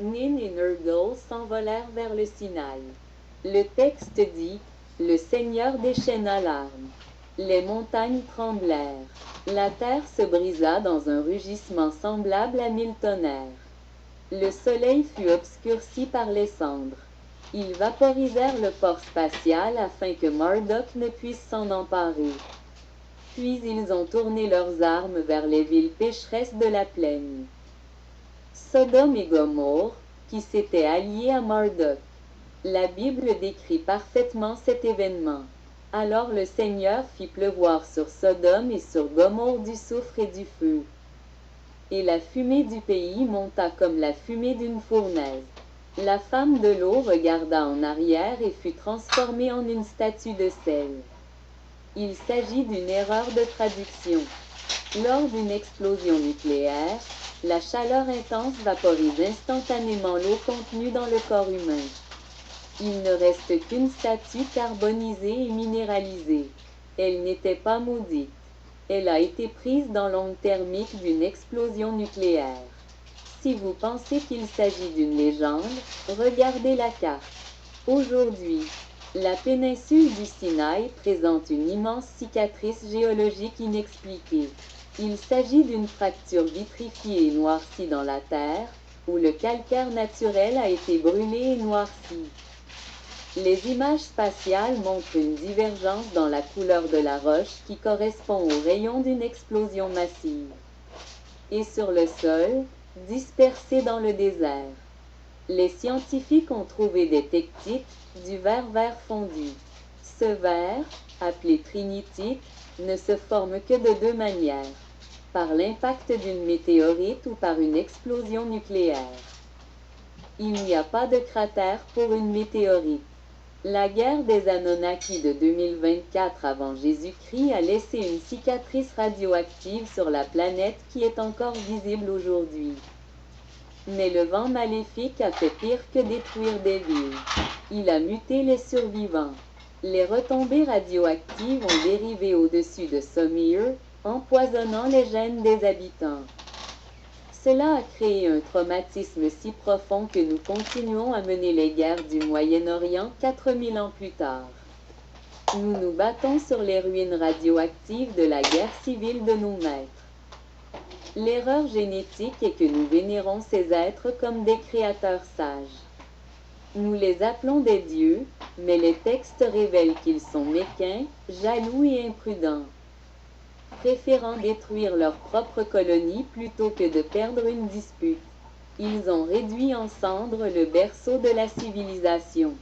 Nin et Nergal s'envolèrent vers le Sinaï. Le texte dit: Le Seigneur déchaîna l'arme. Les montagnes tremblèrent. La terre se brisa dans un rugissement semblable à 1000 tonnerres. Le soleil fut obscurci par les cendres. Ils vaporisèrent le port spatial afin que Marduk ne puisse s'en emparer. Puis ils ont tourné leurs armes vers les villes pécheresses de la plaine. Sodome et Gomorrhe, qui s'étaient alliés à Marduk. La Bible décrit parfaitement cet événement. Alors le Seigneur fit pleuvoir sur Sodome et sur Gomorrhe du soufre et du feu. Et la fumée du pays monta comme la fumée d'une fournaise. La femme de l'eau regarda en arrière et fut transformée en une statue de sel. Il s'agit d'une erreur de traduction. Lors d'une explosion nucléaire, la chaleur intense vaporise instantanément l'eau contenue dans le corps humain. Il ne reste qu'une statue carbonisée et minéralisée. Elle n'était pas maudite. Elle a été prise dans l'onde thermique d'une explosion nucléaire. Si vous pensez qu'il s'agit d'une légende, regardez la carte. Aujourd'hui, la péninsule du Sinaï présente une immense cicatrice géologique inexpliquée. Il s'agit d'une fracture vitrifiée et noircie dans la terre, où le calcaire naturel a été brûlé et noirci. Les images spatiales montrent une divergence dans la couleur de la roche qui correspond aux rayons d'une explosion massive. Et sur le sol, dispersés dans le désert. Les scientifiques ont trouvé des tectites, du verre vert fondu. Ce verre, appelé trinitite, ne se forme que de deux manières: par l'impact d'une météorite ou par une explosion nucléaire. Il n'y a pas de cratère pour une météorite. La guerre des Anunnaki de 2024 avant Jésus-Christ a laissé une cicatrice radioactive sur la planète qui est encore visible aujourd'hui. Mais le vent maléfique a fait pire que détruire des villes. Il a muté les survivants. Les retombées radioactives ont dérivé au-dessus de Somir, empoisonnant les gènes des habitants. Cela a créé un traumatisme si profond que nous continuons à mener les guerres du Moyen-Orient 4000 ans plus tard. Nous nous battons sur les ruines radioactives de la guerre civile de nos maîtres. L'erreur génétique est que nous vénérons ces êtres comme des créateurs sages. Nous les appelons des dieux, mais les textes révèlent qu'ils sont méquins, jaloux et imprudents, préférant détruire leur propre colonie plutôt que de perdre une dispute. Ils ont réduit en cendres le berceau de la civilisation.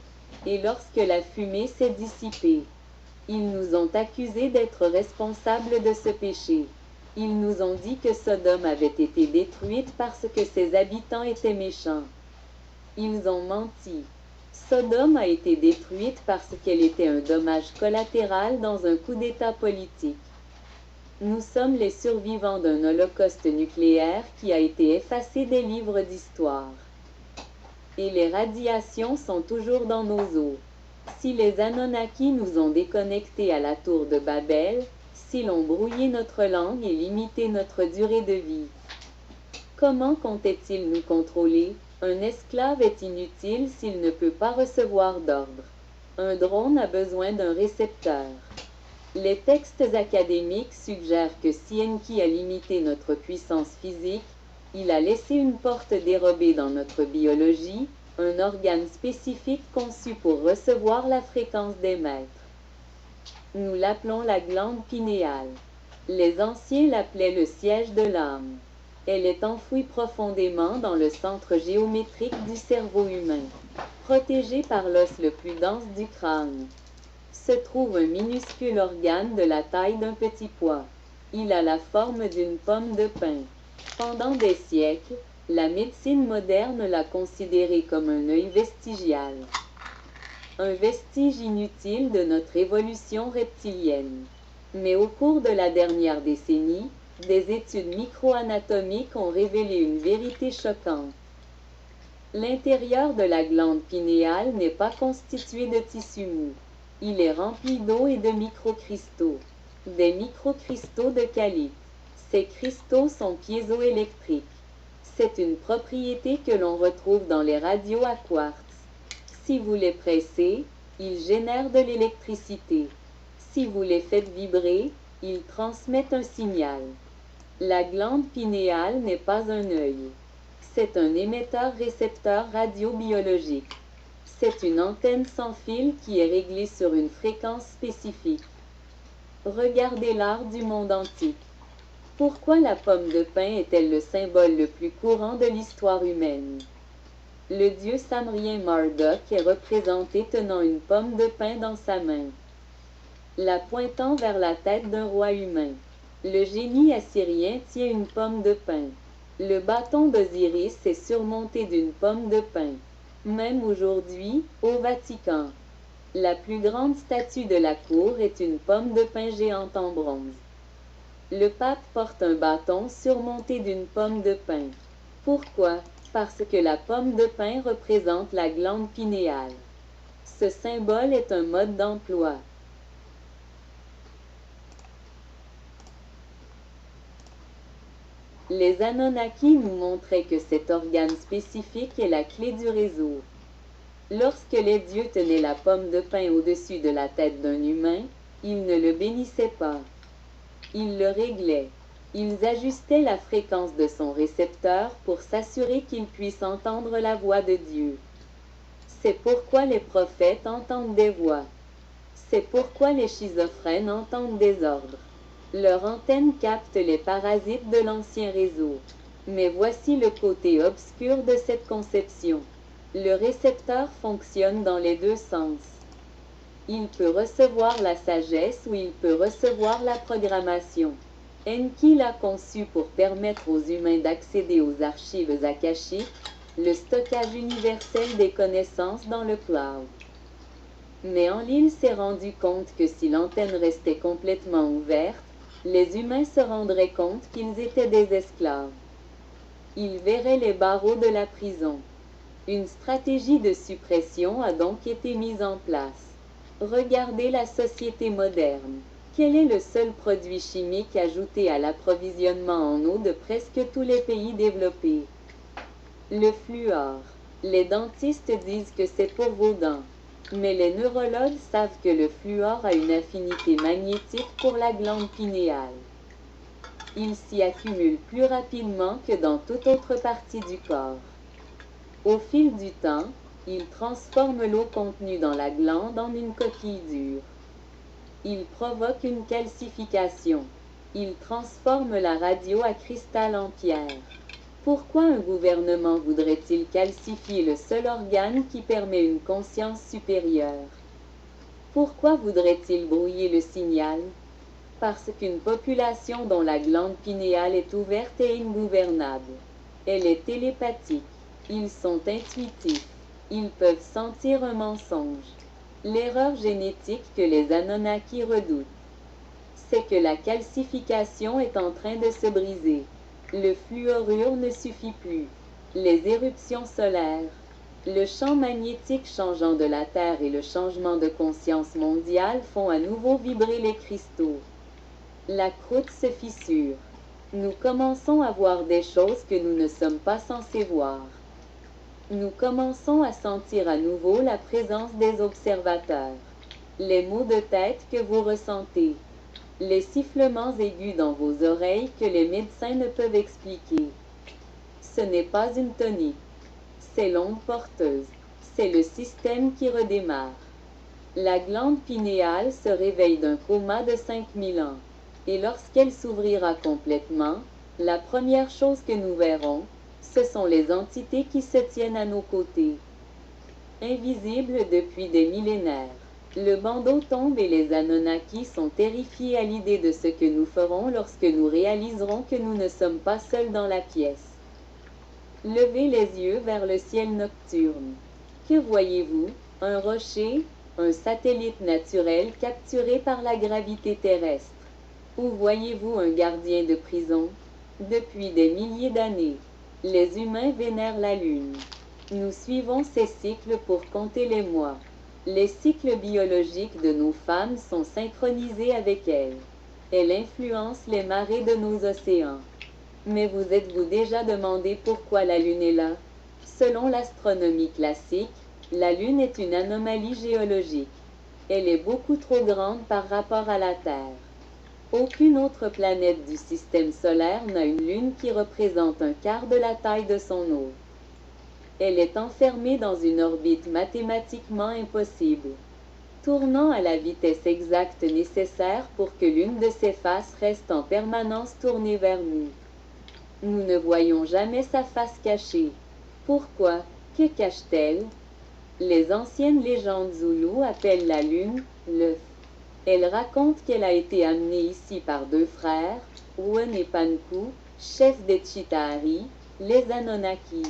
Et lorsque la fumée s'est dissipée, ils nous ont accusés d'être responsables de ce péché. Ils nous ont dit que Sodome avait été détruite parce que ses habitants étaient méchants. Ils ont menti. Sodome a été détruite parce qu'elle était un dommage collatéral dans un coup d'État politique. Nous sommes les survivants d'un holocauste nucléaire qui a été effacé des livres d'histoire. Et les radiations sont toujours dans nos eaux. Si les Anunnaki nous ont déconnectés à la tour de Babel, s'ils ont brouillé notre langue et limité notre durée de vie, comment comptaient-ils nous contrôler? Un esclave est inutile s'il ne peut pas recevoir d'ordre. Un drone a besoin d'un récepteur. Les textes académiques suggèrent que si Enki a limité notre puissance physique, il a laissé une porte dérobée dans notre biologie, un organe spécifique conçu pour recevoir la fréquence des maîtres. Nous l'appelons la glande pinéale. Les anciens l'appelaient le siège de l'âme. Elle est enfouie profondément dans le centre géométrique du cerveau humain. Protégée par l'os le plus dense du crâne, se trouve un minuscule organe de la taille d'un petit pois. Il a la forme d'une pomme de pin. Pendant des siècles, la médecine moderne l'a considéré comme un œil vestigial, un vestige inutile de notre évolution reptilienne. Mais au cours de la dernière décennie, des études micro-anatomiques ont révélé une vérité choquante. L'intérieur de la glande pinéale n'est pas constitué de tissu mou. Il est rempli d'eau et de microcristaux. Des microcristaux de calite. Ces cristaux sont piézoélectriques. C'est une propriété que l'on retrouve dans les radios à quartz. Si vous les pressez, ils génèrent de l'électricité. Si vous les faites vibrer, ils transmettent un signal. La glande pinéale n'est pas un œil. C'est un émetteur-récepteur radiobiologique. C'est une antenne sans fil qui est réglée sur une fréquence spécifique. Regardez l'art du monde antique. Pourquoi la pomme de pin est-elle le symbole le plus courant de l'histoire humaine? Le dieu samrien Marduk est représenté tenant une pomme de pin dans sa main, la pointant vers la tête d'un roi humain. Le génie assyrien tient une pomme de pin. Le bâton d'Osiris est surmonté d'une pomme de pin. Même aujourd'hui, au Vatican, la plus grande statue de la cour est une pomme de pin géante en bronze. Le pape porte un bâton surmonté d'une pomme de pin. Pourquoi? Parce que la pomme de pin représente la glande pinéale. Ce symbole est un mode d'emploi. Les Anunnaki nous montraient que cet organe spécifique est la clé du réseau. Lorsque les dieux tenaient la pomme de pin au-dessus de la tête d'un humain, ils ne le bénissaient pas. Ils le réglaient. Ils ajustaient la fréquence de son récepteur pour s'assurer qu'il puisse entendre la voix de Dieu. C'est pourquoi les prophètes entendent des voix. C'est pourquoi les schizophrènes entendent des ordres. Leur antenne capte les parasites de l'ancien réseau. Mais voici le côté obscur de cette conception. Le récepteur fonctionne dans les deux sens. Il peut recevoir la sagesse ou il peut recevoir la programmation. Enki l'a conçu pour permettre aux humains d'accéder aux archives akashiques, le stockage universel des connaissances dans le cloud. Mais Enlil s'est rendu compte que si l'antenne restait complètement ouverte, les humains se rendraient compte qu'ils étaient des esclaves. Ils verraient les barreaux de la prison. Une stratégie de suppression a donc été mise en place. Regardez la société moderne. Quel est le seul produit chimique ajouté à l'approvisionnement en eau de presque tous les pays développés? Le fluor. Les dentistes disent que c'est pour vos dents. Mais les neurologues savent que le fluor a une affinité magnétique pour la glande pinéale. Il s'y accumule plus rapidement que dans toute autre partie du corps. Au fil du temps, il transforme l'eau contenue dans la glande en une coquille dure. Il provoque une calcification. Il transforme la radio à cristal en pierre. Pourquoi un gouvernement voudrait-il calcifier le seul organe qui permet une conscience supérieure? Pourquoi voudrait-il brouiller le signal? Parce qu'une population dont la glande pinéale est ouverte est ingouvernable. Elle est télépathique. Ils sont intuitifs. Ils peuvent sentir un mensonge. L'erreur génétique que les Anunnaki redoutent, c'est que la calcification est en train de se briser. Le fluorure ne suffit plus. Les éruptions solaires, le champ magnétique changeant de la Terre et le changement de conscience mondiale font à nouveau vibrer les cristaux. La croûte se fissure. Nous commençons à voir des choses que nous ne sommes pas censés voir. Nous commençons à sentir à nouveau la présence des observateurs. Les maux de tête que vous ressentez. Les sifflements aigus dans vos oreilles que les médecins ne peuvent expliquer. Ce n'est pas une tonique. C'est l'onde porteuse. C'est le système qui redémarre. La glande pinéale se réveille d'un coma de 5000 ans. Et lorsqu'elle s'ouvrira complètement, la première chose que nous verrons, ce sont les entités qui se tiennent à nos côtés. Invisibles depuis des millénaires. Le bandeau tombe et les Anunnaki sont terrifiés à l'idée de ce que nous ferons lorsque nous réaliserons que nous ne sommes pas seuls dans la pièce. Levez les yeux vers le ciel nocturne. Que voyez-vous? Un rocher? Un satellite naturel capturé par la gravité terrestre? Ou voyez-vous un gardien de prison? Depuis des milliers d'années, les humains vénèrent la Lune. Nous suivons ces cycles pour compter les mois. Les cycles biologiques de nos femmes sont synchronisés avec elle. Elle influence les marées de nos océans. Mais vous êtes-vous déjà demandé pourquoi la Lune est là? Selon l'astronomie classique, la Lune est une anomalie géologique. Elle est beaucoup trop grande par rapport à la Terre. Aucune autre planète du système solaire n'a une Lune qui représente un quart de la taille de son hôte. Elle est enfermée dans une orbite mathématiquement impossible, tournant à la vitesse exacte nécessaire pour que l'une de ses faces reste en permanence tournée vers nous. Nous ne voyons jamais sa face cachée. Pourquoi? Que cache-t-elle? Les anciennes légendes zoulous appellent la Lune l'œuf. Elles racontent qu'elle a été amenée ici par deux frères, Owen et Panku, chefs des Chitaari, les Anunnaki,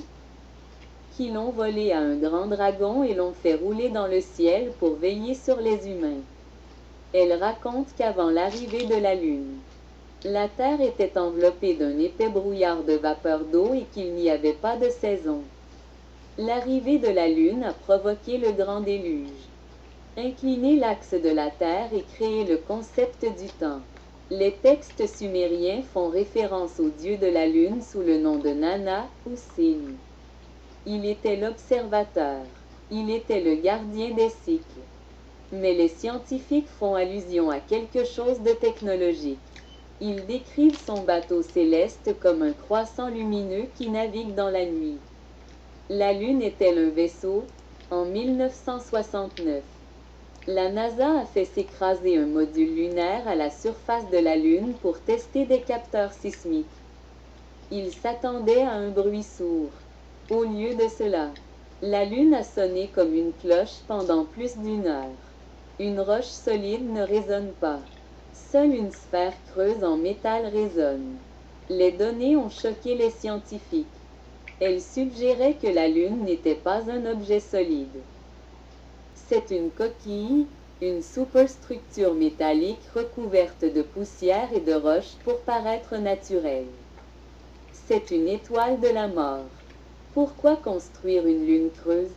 qui l'ont volée à un grand dragon et l'ont fait rouler dans le ciel pour veiller sur les humains. Elle raconte qu'avant l'arrivée de la Lune, la Terre était enveloppée d'un épais brouillard de vapeur d'eau et qu'il n'y avait pas de saison. L'arrivée de la Lune a provoqué le grand déluge, incliné l'axe de la Terre et créé le concept du temps. Les textes sumériens font référence au dieu de la Lune sous le nom de Nana ou Sin. Il était l'observateur. Il était le gardien des cycles. Mais les scientifiques font allusion à quelque chose de technologique. Ils décrivent son bateau céleste comme un croissant lumineux qui navigue dans la nuit. La Lune est-elle un vaisseau? En 1969, la NASA a fait s'écraser un module lunaire à la surface de la Lune pour tester des capteurs sismiques. Il s'attendait à un bruit sourd. Au lieu de cela, la Lune a sonné comme une cloche pendant plus d'une heure. Une roche solide ne résonne pas. Seule une sphère creuse en métal résonne. Les données ont choqué les scientifiques. Elles suggéraient que la Lune n'était pas un objet solide. C'est une coquille, une superstructure métallique recouverte de poussière et de roches pour paraître naturelle. C'est une étoile de la mort. Pourquoi construire une lune creuse?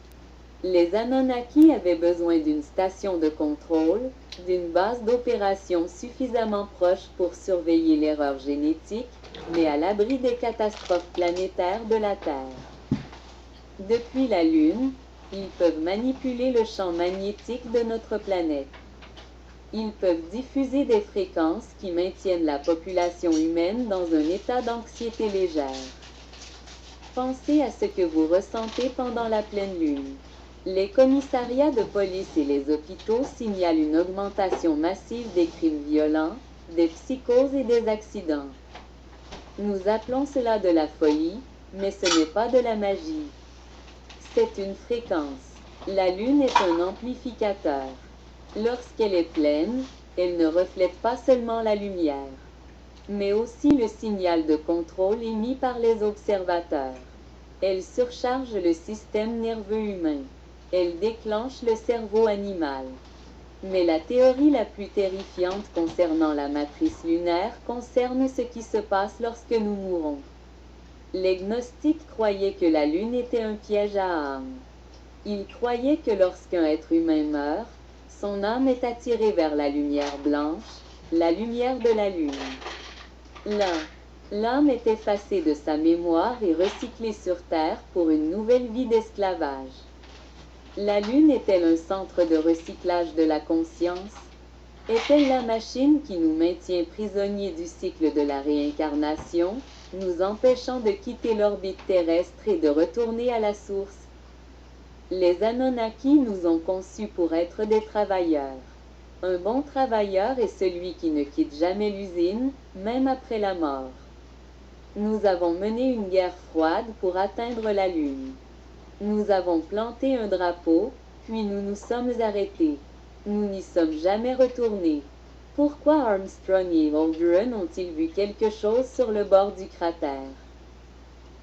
Les Anunnaki avaient besoin d'une station de contrôle, d'une base d'opération suffisamment proche pour surveiller l'erreur génétique, mais à l'abri des catastrophes planétaires de la Terre. Depuis la Lune, ils peuvent manipuler le champ magnétique de notre planète. Ils peuvent diffuser des fréquences qui maintiennent la population humaine dans un état d'anxiété légère. Pensez à ce que vous ressentez pendant la pleine lune. Les commissariats de police et les hôpitaux signalent une augmentation massive des crimes violents, des psychoses et des accidents. Nous appelons cela de la folie, mais ce n'est pas de la magie. C'est une fréquence. La Lune est un amplificateur. Lorsqu'elle est pleine, elle ne reflète pas seulement la lumière, mais aussi le signal de contrôle émis par les observateurs. Elle surcharge le système nerveux humain. Elle déclenche le cerveau animal. Mais la théorie la plus terrifiante concernant la matrice lunaire concerne ce qui se passe lorsque nous mourons. Les gnostiques croyaient que la Lune était un piège à âme. Ils croyaient que lorsqu'un être humain meurt, son âme est attirée vers la lumière blanche, la lumière de la Lune. Là, l'âme est effacée de sa mémoire et recyclée sur Terre pour une nouvelle vie d'esclavage. La Lune est-elle un centre de recyclage de la conscience? Est-elle la machine qui nous maintient prisonniers du cycle de la réincarnation, nous empêchant de quitter l'orbite terrestre et de retourner à la source? Les Anunnaki nous ont conçus pour être des travailleurs. Un bon travailleur est celui qui ne quitte jamais l'usine, même après la mort. Nous avons mené une guerre froide pour atteindre la Lune. Nous avons planté un drapeau, puis nous nous sommes arrêtés. Nous n'y sommes jamais retournés. Pourquoi Armstrong et Aldrin ont-ils vu quelque chose sur le bord du cratère?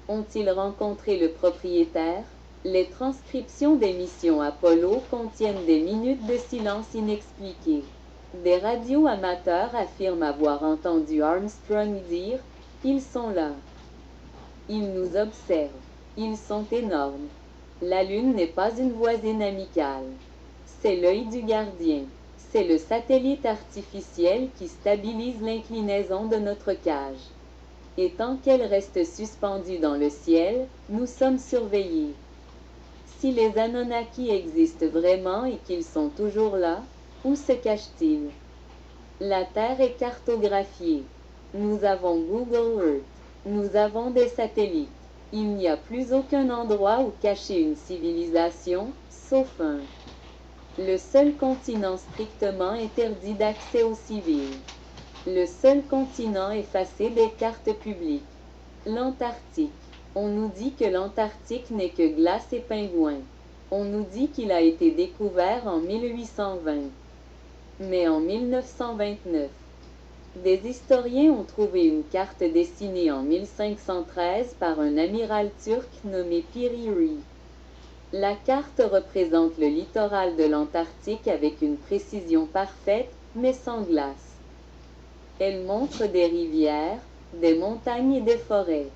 Ont-ils rencontré le propriétaire? Les transcriptions des missions Apollo contiennent des minutes de silence inexpliquées. Des radios amateurs affirment avoir entendu Armstrong dire « Ils sont là ». Ils nous observent. Ils sont énormes. La Lune n'est pas une voisine amicale. C'est l'œil du gardien. C'est le satellite artificiel qui stabilise l'inclinaison de notre cage. Et tant qu'elle reste suspendue dans le ciel, nous sommes surveillés. Si les Anunnaki existent vraiment et qu'ils sont toujours là, où se cachent-ils? La Terre est cartographiée. Nous avons Google Earth. Nous avons des satellites. Il n'y a plus aucun endroit où cacher une civilisation, sauf un. Le seul continent strictement interdit d'accès aux civils. Le seul continent effacé des cartes publiques. L'Antarctique. On nous dit que l'Antarctique n'est que glace et pingouins. On nous dit qu'il a été découvert en 1820. Mais en 1929, des historiens ont trouvé une carte dessinée en 1513 par un amiral turc nommé Piri Reis. La carte représente le littoral de l'Antarctique avec une précision parfaite, mais sans glace. Elle montre des rivières, des montagnes et des forêts.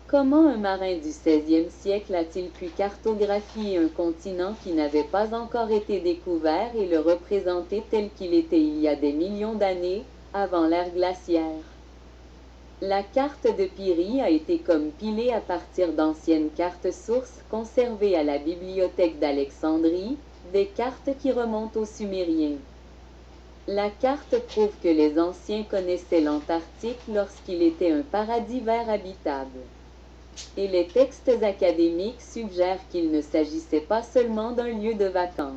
Comment un marin du XVIe siècle a-t-il pu cartographier un continent qui n'avait pas encore été découvert et le représenter tel qu'il était il y a des millions d'années, avant l'ère glaciaire? La carte de Piri a été compilée à partir d'anciennes cartes sources conservées à la bibliothèque d'Alexandrie, des cartes qui remontent aux Sumériens. La carte prouve que les anciens connaissaient l'Antarctique lorsqu'il était un paradis vert habitable. Et les textes académiques suggèrent qu'il ne s'agissait pas seulement d'un lieu de vacances.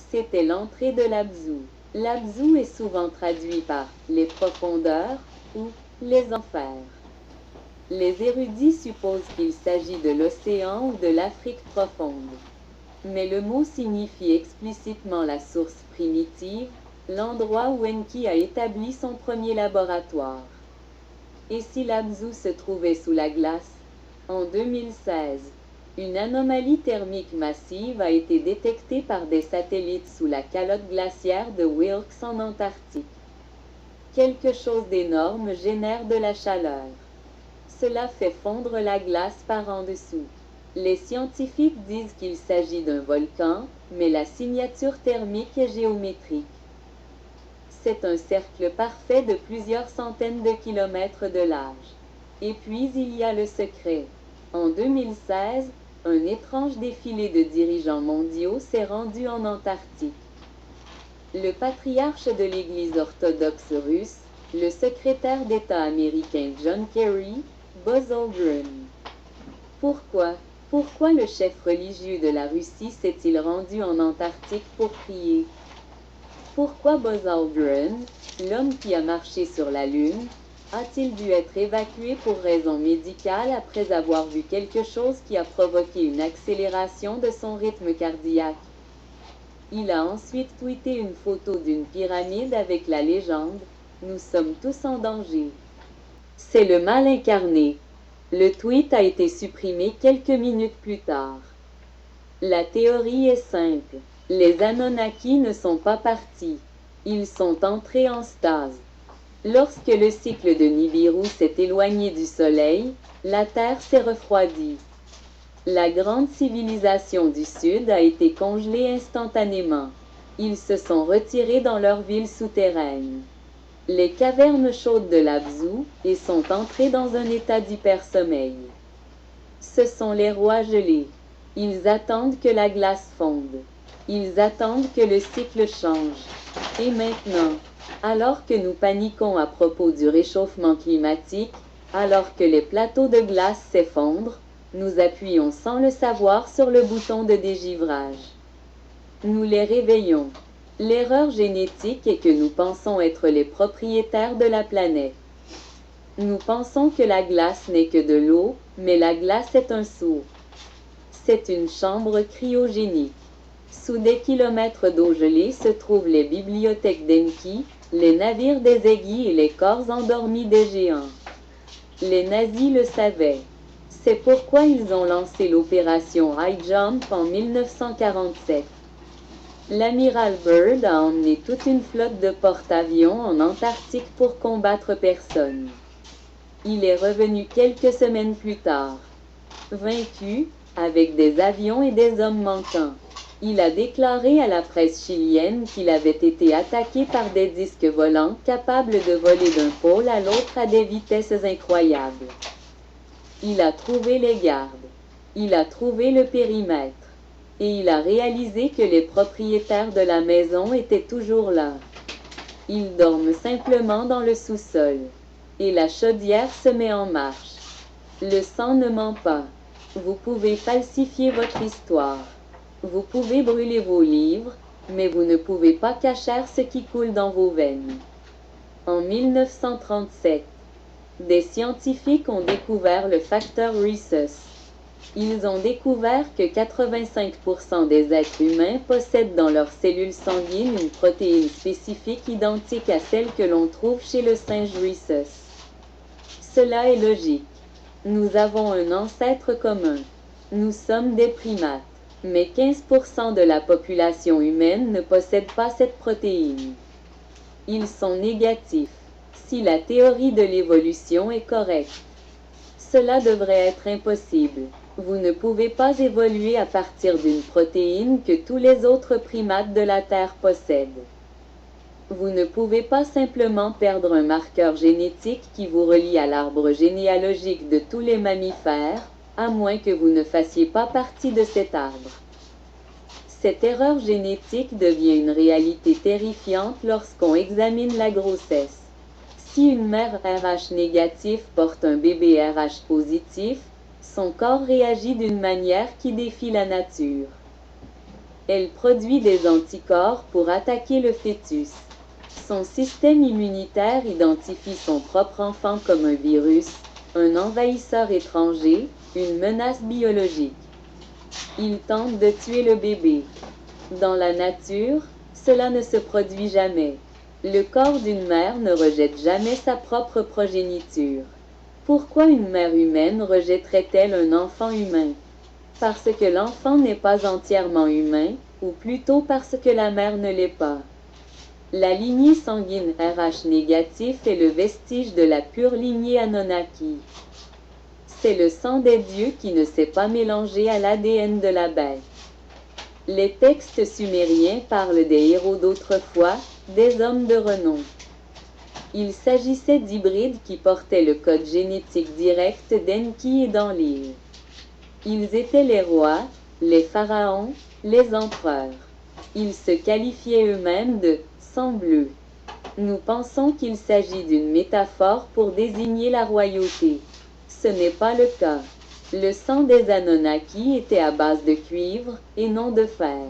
C'était l'entrée de l'Abzu. L'Abzu est souvent traduit par « les profondeurs » ou « les enfers ». Les érudits supposent qu'il s'agit de l'océan ou de l'Afrique profonde. Mais le mot signifie explicitement la source primitive, l'endroit où Enki a établi son premier laboratoire. Et si l'Abzu se trouvait sous la glace? En 2016, une anomalie thermique massive a été détectée par des satellites sous la calotte glaciaire de Wilkes en Antarctique. Quelque chose d'énorme génère de la chaleur. Cela fait fondre la glace par en dessous. Les scientifiques disent qu'il s'agit d'un volcan, mais la signature thermique est géométrique. C'est un cercle parfait de plusieurs centaines de kilomètres de large. Et puis il y a le secret. En 2016, un étrange défilé de dirigeants mondiaux s'est rendu en Antarctique. Le patriarche de l'Église orthodoxe russe, le secrétaire d'État américain John Kerry, Buzz Aldrin. Pourquoi le chef religieux de la Russie s'est-il rendu en Antarctique pour prier? Pourquoi Buzz Aldrin, l'homme qui a marché sur la Lune, a-t-il dû être évacué pour raison médicale après avoir vu quelque chose qui a provoqué une accélération de son rythme cardiaque? Il a ensuite tweeté une photo d'une pyramide avec la légende « Nous sommes tous en danger ». C'est le mal incarné. Le tweet a été supprimé quelques minutes plus tard. La théorie est simple. Les Anunnaki ne sont pas partis. Ils sont entrés en stase. Lorsque le cycle de Nibiru s'est éloigné du Soleil, la Terre s'est refroidie. La grande civilisation du Sud a été congelée instantanément. Ils se sont retirés dans leurs villes souterraines. Les cavernes chaudes de l'Abzu et sont entrés dans un état d'hypersommeil. Ce sont les rois gelés. Ils attendent que la glace fonde. Ils attendent que le cycle change. Et maintenant, alors que nous paniquons à propos du réchauffement climatique, alors que les plateaux de glace s'effondrent, nous appuyons sans le savoir sur le bouton de dégivrage. Nous les réveillons. L'erreur génétique est que nous pensons être les propriétaires de la planète. Nous pensons que la glace n'est que de l'eau, mais la glace est un seau. C'est une chambre cryogénique. Sous des kilomètres d'eau gelée se trouvent les bibliothèques d'Enki, les navires des aiguilles et les corps endormis des géants. Les nazis le savaient. C'est pourquoi ils ont lancé l'opération High Jump en 1947. L'amiral Byrd a emmené toute une flotte de porte-avions en Antarctique pour combattre personne. Il est revenu quelques semaines plus tard. Vaincu, avec des avions et des hommes manquants. Il a déclaré à la presse chilienne qu'il avait été attaqué par des disques volants capables de voler d'un pôle à l'autre à des vitesses incroyables. Il a trouvé les gardes. Il a trouvé le périmètre. Et il a réalisé que les propriétaires de la maison étaient toujours là. Ils dorment simplement dans le sous-sol. Et la chaudière se met en marche. Le sang ne ment pas. Vous pouvez falsifier votre histoire. Vous pouvez brûler vos livres, mais vous ne pouvez pas cacher ce qui coule dans vos veines. En 1937, des scientifiques ont découvert le facteur Rhesus. Ils ont découvert que 85% des êtres humains possèdent dans leurs cellules sanguines une protéine spécifique identique à celle que l'on trouve chez le singe Rhesus. Cela est logique. Nous avons un ancêtre commun. Nous sommes des primates. Mais 15% de la population humaine ne possède pas cette protéine. Ils sont négatifs. Si la théorie de l'évolution est correcte, cela devrait être impossible. Vous ne pouvez pas évoluer à partir d'une protéine que tous les autres primates de la Terre possèdent. Vous ne pouvez pas simplement perdre un marqueur génétique qui vous relie à l'arbre généalogique de tous les mammifères, à moins que vous ne fassiez pas partie de cet arbre. Cette erreur génétique devient une réalité terrifiante lorsqu'on examine la grossesse. Si une mère RH négative porte un bébé RH positif, son corps réagit d'une manière qui défie la nature. Elle produit des anticorps pour attaquer le fœtus. Son système immunitaire identifie son propre enfant comme un virus, un envahisseur étranger, une menace biologique. Il tente de tuer le bébé. Dans la nature, cela ne se produit jamais. Le corps d'une mère ne rejette jamais sa propre progéniture. Pourquoi une mère humaine rejetterait-elle un enfant humain? Parce que l'enfant n'est pas entièrement humain, ou plutôt parce que la mère ne l'est pas. La lignée sanguine RH négatif est le vestige de la pure lignée Anunnaki. C'est le sang des dieux qui ne s'est pas mélangé à l'ADN de la bête. Les textes sumériens parlent des héros d'autrefois, des hommes de renom. Il s'agissait d'hybrides qui portaient le code génétique direct d'Enki et d'Enlil. Ils étaient les rois, les pharaons, les empereurs. Ils se qualifiaient eux-mêmes de « sang bleu ». Nous pensons qu'il s'agit d'une métaphore pour désigner la royauté. Ce n'est pas le cas. Le sang des Anunnaki était à base de cuivre et non de fer.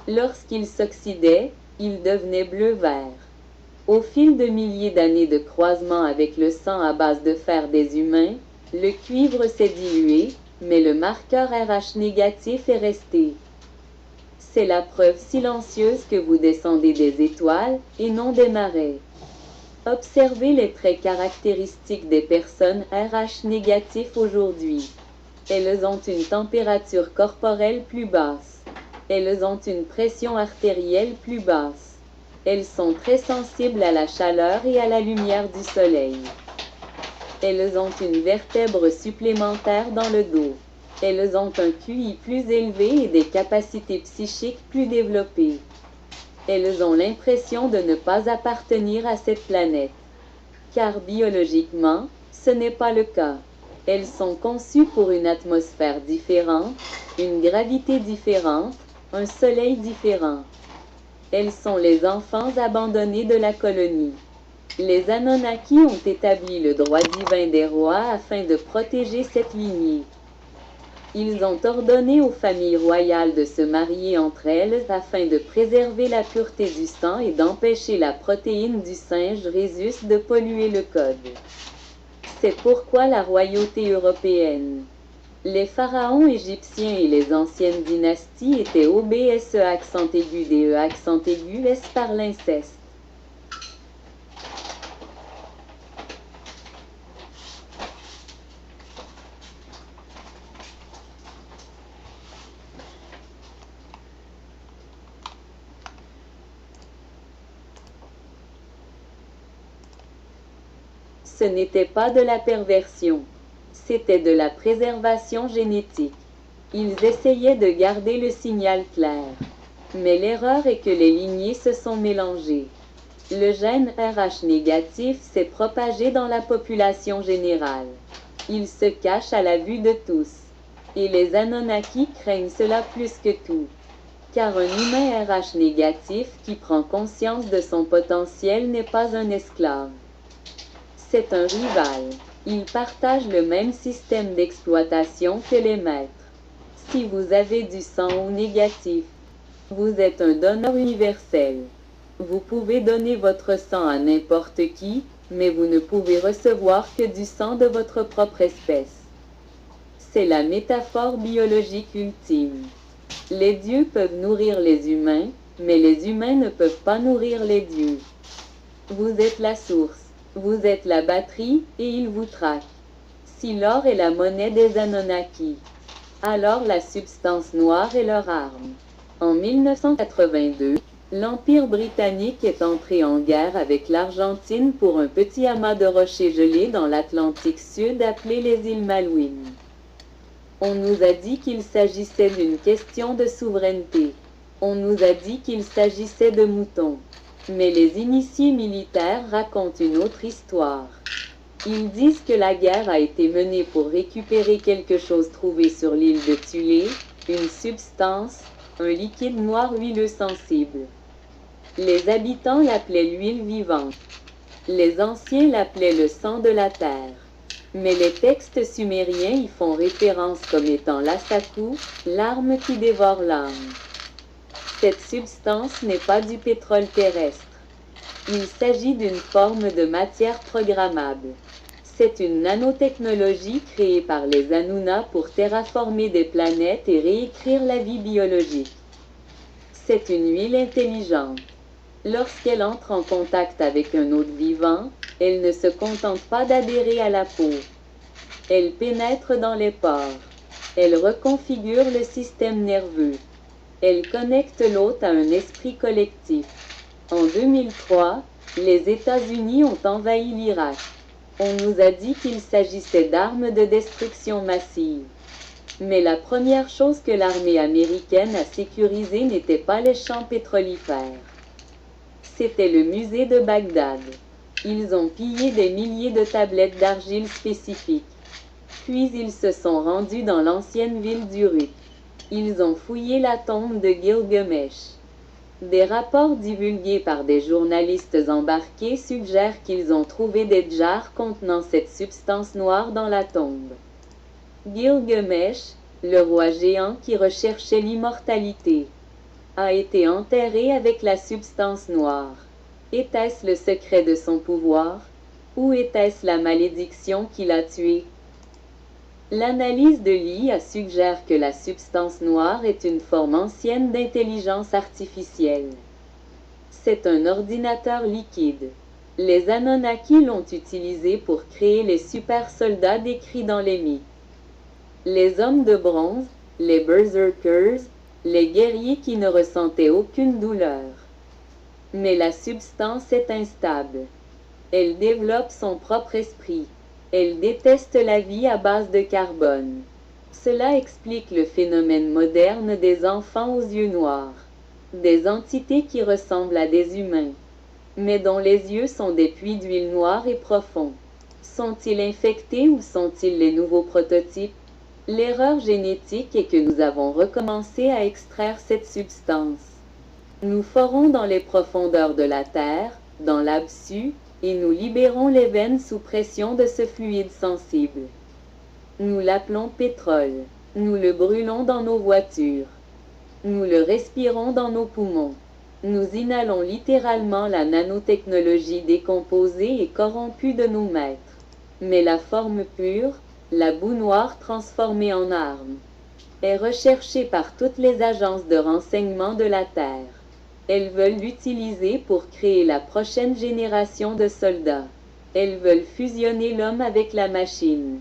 Lorsqu'il s'oxydait, il devenait bleu-vert. Au fil de milliers d'années de croisement avec le sang à base de fer des humains, le cuivre s'est dilué, mais le marqueur RH négatif est resté. C'est la preuve silencieuse que vous descendez des étoiles et non des marais. Observez les traits caractéristiques des personnes RH négatifs aujourd'hui. Elles ont une température corporelle plus basse. Elles ont une pression artérielle plus basse. Elles sont très sensibles à la chaleur et à la lumière du soleil. Elles ont une vertèbre supplémentaire dans le dos. Elles ont un QI plus élevé et des capacités psychiques plus développées. Elles ont l'impression de ne pas appartenir à cette planète. Car biologiquement, ce n'est pas le cas. Elles sont conçues pour une atmosphère différente, une gravité différente, un soleil différent. Elles sont les enfants abandonnés de la colonie. Les Anunnaki ont établi le droit divin des rois afin de protéger cette lignée. Ils ont ordonné aux familles royales de se marier entre elles afin de préserver la pureté du sang et d'empêcher la protéine du singe Rhesus de polluer le code. C'est pourquoi la royauté européenne. Les pharaons égyptiens et les anciennes dynasties étaient OBSE accent aigu DE accent aigu S par l'inceste. Ce n'était pas de la perversion, c'était de la préservation génétique. Ils essayaient de garder le signal clair. Mais l'erreur est que les lignées se sont mélangées. Le gène RH négatif s'est propagé dans la population générale. Il se cache à la vue de tous. Et les Anunnaki craignent cela plus que tout. Car un humain RH négatif qui prend conscience de son potentiel n'est pas un esclave. C'est un rival. Il partage le même système d'exploitation que les maîtres. Si vous avez du sang O négatif, vous êtes un donneur universel. Vous pouvez donner votre sang à n'importe qui, mais vous ne pouvez recevoir que du sang de votre propre espèce. C'est la métaphore biologique ultime. Les dieux peuvent nourrir les humains, mais les humains ne peuvent pas nourrir les dieux. Vous êtes la source, vous êtes la batterie, et ils vous traquent. Si l'or est la monnaie des Anunnaki, alors la substance noire est leur arme. En 1982, l'Empire britannique est entré en guerre avec l'Argentine pour un petit amas de rochers gelés dans l'Atlantique Sud appelé les îles Malouines. On nous a dit qu'il s'agissait d'une question de souveraineté. On nous a dit qu'il s'agissait de moutons. Mais les initiés militaires racontent une autre histoire. Ils disent que la guerre a été menée pour récupérer quelque chose trouvé sur l'île de Thulé, une substance, un liquide noir huileux sensible. Les habitants l'appelaient l'huile vivante. Les anciens l'appelaient le sang de la terre. Mais les textes sumériens y font référence comme étant l'Asaku, l'arme qui dévore l'âme. Cette substance n'est pas du pétrole terrestre. Il s'agit d'une forme de matière programmable. C'est une nanotechnologie créée par les Anunnaki pour terraformer des planètes et réécrire la vie biologique. C'est une huile intelligente. Lorsqu'elle entre en contact avec un hôte vivant, elle ne se contente pas d'adhérer à la peau. Elle pénètre dans les pores. Elle reconfigure le système nerveux. Elle connecte l'hôte à un esprit collectif. En 2003, les États-Unis ont envahi l'Irak. On nous a dit qu'il s'agissait d'armes de destruction massive. Mais la première chose que l'armée américaine a sécurisée n'était pas les champs pétrolifères. C'était le musée de Bagdad. Ils ont pillé des milliers de tablettes d'argile spécifiques. Puis ils se sont rendus dans l'ancienne ville d'Uruk. Ils ont fouillé la tombe de Gilgamesh. Des rapports divulgués par des journalistes embarqués suggèrent qu'ils ont trouvé des jars contenant cette substance noire dans la tombe. Gilgamesh, le roi géant qui recherchait l'immortalité, a été enterré avec la substance noire. Était-ce le secret de son pouvoir? Ou était-ce la malédiction qui l'a tué? L'analyse de l'IA suggère que la substance noire est une forme ancienne d'intelligence artificielle. C'est un ordinateur liquide. Les Anunnaki l'ont utilisé pour créer les super soldats décrits dans les mythes. Les hommes de bronze, les berserkers, les guerriers qui ne ressentaient aucune douleur. Mais la substance est instable. Elle développe son propre esprit. Elle déteste la vie à base de carbone. Cela explique le phénomène moderne des enfants aux yeux noirs. Des entités qui ressemblent à des humains, mais dont les yeux sont des puits d'huile noire et profonds. Sont-ils infectés ou sont-ils les nouveaux prototypes? L'erreur génétique est que nous avons recommencé à extraire cette substance. Nous forons dans les profondeurs de la Terre, dans l'absu, et nous libérons les veines sous pression de ce fluide sensible. Nous l'appelons pétrole. Nous le brûlons dans nos voitures. Nous le respirons dans nos poumons. Nous inhalons littéralement la nanotechnologie décomposée et corrompue de nos maîtres. Mais la forme pure, la boue noire transformée en arme, est recherchée par toutes les agences de renseignement de la Terre. Elles veulent l'utiliser pour créer la prochaine génération de soldats. Elles veulent fusionner l'homme avec la machine.